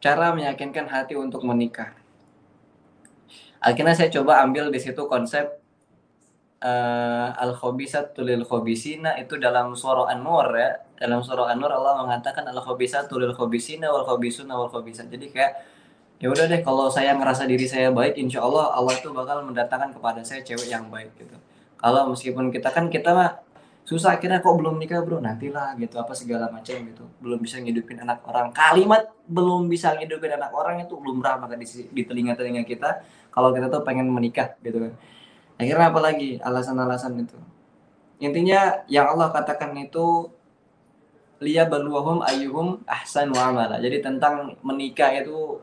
cara meyakinkan hati untuk menikah. Akhirnya saya coba ambil di situ konsep al-khabisatu lil khabisina itu dalam surah An-Nur ya. Dalam surah An-Nur Allah mengatakan al-khabisatu lil khabisina wal khabisuna wal khabisat. Jadi kayak ya udah deh, kalau saya ngerasa diri saya baik, insya Allah Allah tuh bakal mendatangkan kepada saya cewek yang baik gitu. Kalau meskipun kita mah susah, akhirnya kok belum nikah bro, nantilah gitu apa segala macam gitu, belum bisa ngidupin anak orang. Kalimat belum bisa ngidupin anak orang itu belum pernah banget di telinga kita kalau kita tuh pengen menikah gitu kan. Akhirnya apa lagi alasan-alasan itu, intinya yang Allah katakan itu liyabluwahum ayyuhum ahsanu amala. Jadi tentang menikah itu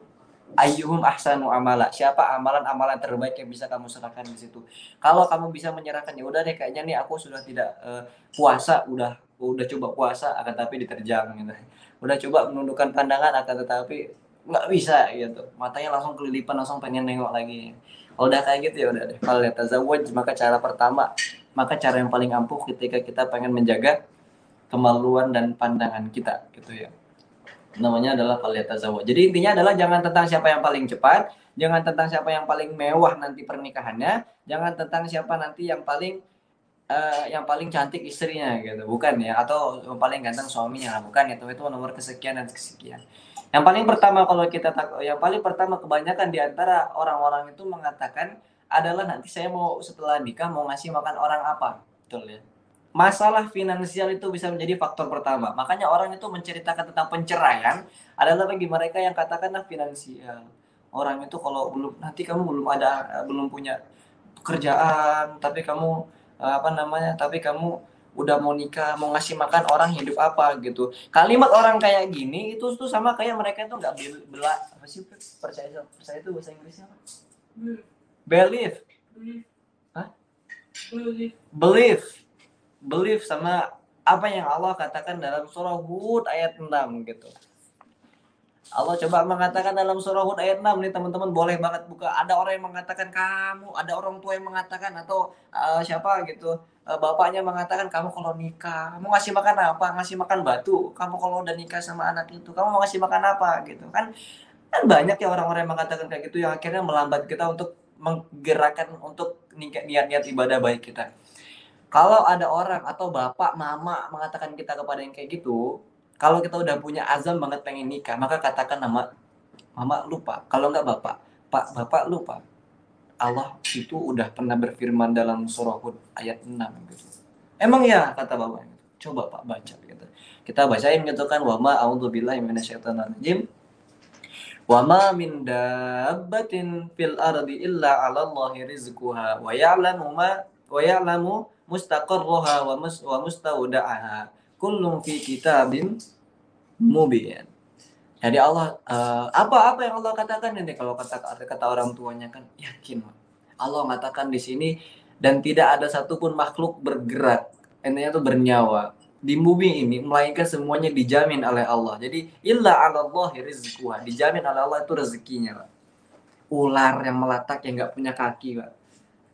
ayyuhum ahsanu amala, siapa amalan-amalan terbaik yang bisa kamu serahkan di situ. Kalau kamu bisa menyerahkan, ya udah deh kayaknya nih aku sudah tidak puasa, udah coba puasa akan tapi diterjang gitu. Udah coba menundukkan pandangan akan tetapi nggak bisa gitu. Matanya langsung kelilipan, langsung pengen nengok lagi. Kalau udah kayak gitu ya udah deh. Fal yatazawwaj, maka cara yang paling ampuh ketika kita pengen menjaga kemaluan dan pandangan kita gitu ya, namanya adalah falyatazawwaj. Jadi intinya adalah jangan tentang siapa yang paling cepat, jangan tentang siapa yang paling mewah nanti pernikahannya, jangan tentang siapa nanti yang paling cantik istrinya gitu, bukan ya, atau yang paling ganteng suaminya, bukan, itu nomor kesekian dan kesekian. Yang paling pertama kebanyakan di antara orang-orang itu mengatakan adalah nanti saya mau setelah nikah mau ngasih makan orang apa, betul ya. Masalah finansial itu bisa menjadi faktor pertama. Makanya orang itu menceritakan tentang penceraian adalah bagi mereka yang katakanlah finansial. Orang itu kalau nanti kamu belum punya pekerjaan, tapi kamu tapi kamu udah mau nikah, mau ngasih makan orang hidup apa gitu. Kalimat orang kayak gini itu tuh sama kayak mereka itu nggak bela apa sih, percaya itu bahasa Inggrisnya apa? Believe. Hah? Believe sama apa yang Allah katakan dalam surah Hud ayat 6 gitu. Allah coba mengatakan dalam surah Hud ayat 6 nih teman-teman, boleh banget buka. Ada orang yang mengatakan ada orang tua yang mengatakan, atau siapa gitu, bapaknya mengatakan kamu kalau nikah, kamu ngasih makan apa? Ngasih makan batu. Kamu kalau udah nikah sama anak itu, kamu mau ngasih makan apa gitu kan? Kan banyak ya orang-orang yang mengatakan kayak gitu, yang akhirnya melambat kita untuk menggerakkan untuk niat-niat ibadah baik kita. Kalau ada orang atau bapak, mama mengatakan kita kepada yang kayak gitu, kalau kita udah punya azam banget pengen nikah, maka katakan nama mama lupa. Kalau nggak bapak, pak bapak lupa. Allah itu udah pernah berfirman dalam surah Hud ayat 6 gitu. Emang ya kata bapak. Coba Pak baca gitu. Kita bacain gitu kan, wa ma a'udzubillahi minasyaitonirrajim. Wa ma min dabbatin fil ardi illa 'ala Allahi rizquha wa ya'lamu mustaqarraha wa mustawda'aha kullun fi kitabin mubin. Jadi Allah apa yang Allah katakan ini, kalau kata orang tuanya kan yakin. Allah mengatakan di sini, dan tidak ada satupun makhluk bergerak, intinya tuh bernyawa di bumi ini melainkan semuanya dijamin oleh Allah. Jadi illa 'alallahi rizquha, dijamin oleh Allah itu rezekinya, Pak. Ular yang melatak yang nggak punya kaki, Pak.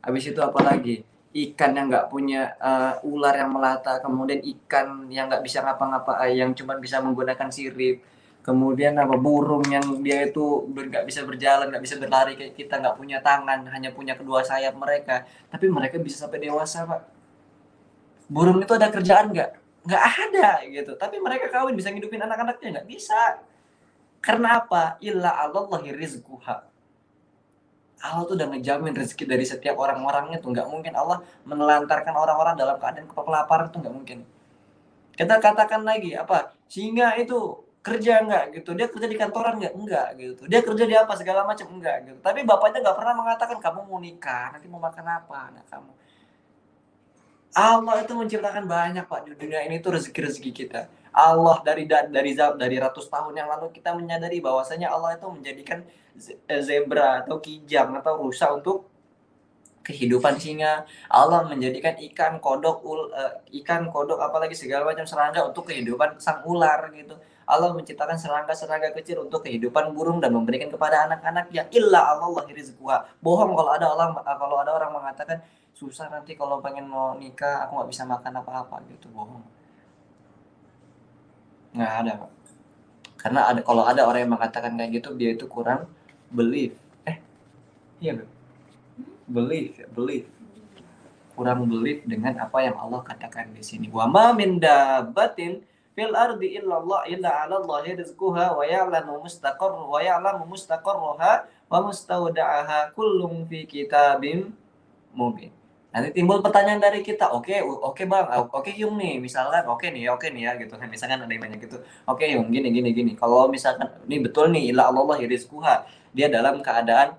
Habis itu apa lagi? Ikan yang nggak punya ular yang melata, kemudian ikan yang nggak bisa ngapa-ngapa, yang cuma bisa menggunakan sirip, kemudian apa, burung yang dia itu nggak bisa berjalan, nggak bisa berlari kayak kita, nggak punya tangan, hanya punya kedua sayap mereka, tapi mereka bisa sampai dewasa, Pak. Burung itu ada kerjaan nggak? Nggak ada gitu. Tapi mereka kawin bisa ngidupin anak-anaknya, nggak bisa. Karena apa? Illa Allahi rizquha. Allah tuh udah ngejamin rezeki dari setiap orang-orangnya tuh. Nggak mungkin Allah menelantarkan orang-orang dalam keadaan kelaparan, tuh nggak mungkin. Kita katakan lagi apa? Singa itu kerja nggak gitu? Dia kerja di kantoran nggak? Enggak gitu. Dia kerja di apa segala macam? Enggak gitu. Tapi bapaknya nggak pernah mengatakan kamu mau nikah, nanti mau makan apa anak kamu. Allah itu menciptakan banyak, Pak, di dunia ini tuh rezeki-rezeki kita. Allah dari ratus tahun yang lalu kita menyadari bahwasanya Allah itu menjadikan zebra atau kijang atau rusa untuk kehidupan singa. Allah menjadikan ikan kodok apalagi segala macam serangga untuk kehidupan sang ular gitu. Allah menciptakan serangga-serangga kecil untuk kehidupan burung dan memberikan kepada anak-anaknya. Illa Allah rizquha. Bohong kalau ada orang mengatakan susah nanti kalau pengen mau nikah aku nggak bisa makan apa-apa gitu, bohong. Nggak ada, Pak. Karena kalau ada orang yang mengatakan kayak gitu, dia itu kurang belief. Iya bro, belief. Kurang belief dengan apa yang Allah katakan di sini. Wa ma min dabbatin fil ardi illallah illa 'ala Allahi rizquha wa ya'lamu mustaqarraha wa mustawda'aha kullum fi kitabim mubin. Nanti timbul pertanyaan dari kita, oke bang, oke Yung nih, misalkan oke nih ya gitu kan, misalkan ada yang nanya gitu, oke Yung gini, kalau misalkan ini betul nih, illa Allah rizquha, dia dalam keadaan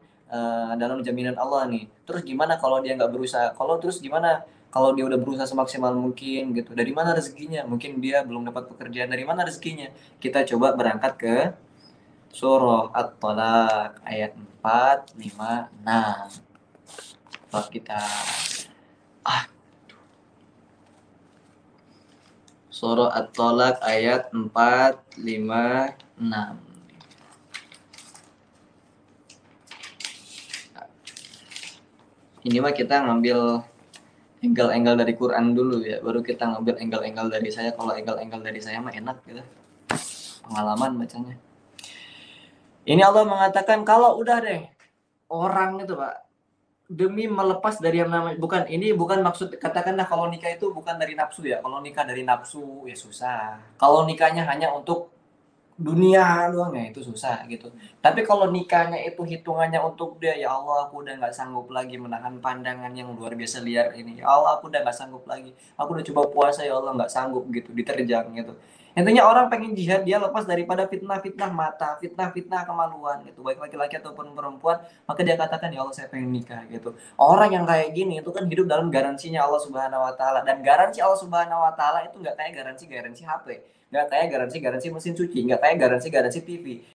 dalam jaminan Allah nih, terus gimana kalau dia nggak berusaha, terus gimana kalau dia udah berusaha semaksimal mungkin gitu, dari mana rezekinya, mungkin dia belum dapat pekerjaan, dari mana rezekinya, kita coba berangkat ke surah At-Talaq ayat 4, 5, 6. Kalau kita surah At-Talaq ayat 4, 5, 6. Ini mah kita ngambil angle-angle dari Quran dulu ya, baru kita ngambil angle-angle dari saya. Kalau angle-angle dari saya mah enak gitu, pengalaman bacanya. Ini Allah mengatakan kalau udah deh orang itu Pak, demi melepas dari yang namanya, ini bukan maksud, katakanlah kalau nikah itu bukan dari nafsu ya. Kalau nikah dari nafsu ya susah. Kalau nikahnya hanya untuk dunia doang ya itu susah gitu. Tapi kalau nikahnya itu hitungannya untuk dia, ya Allah aku udah nggak sanggup lagi menahan pandangan yang luar biasa liar ini. Ya Allah aku udah nggak sanggup lagi. Aku udah coba puasa ya Allah nggak sanggup gitu, diterjang gitu. Intinya orang pengen jihad, dia lepas daripada fitnah-fitnah mata, fitnah-fitnah kemaluan gitu, baik laki-laki ataupun perempuan, maka dia katakan ya Allah saya pengen nikah gitu. Orang yang kayak gini itu kan hidup dalam garansinya Allah Subhanahu Wa Taala, dan garansi Allah Subhanahu Wa Taala itu nggak kayak garansi HP, nggak kayak garansi mesin cuci, nggak kayak garansi TV.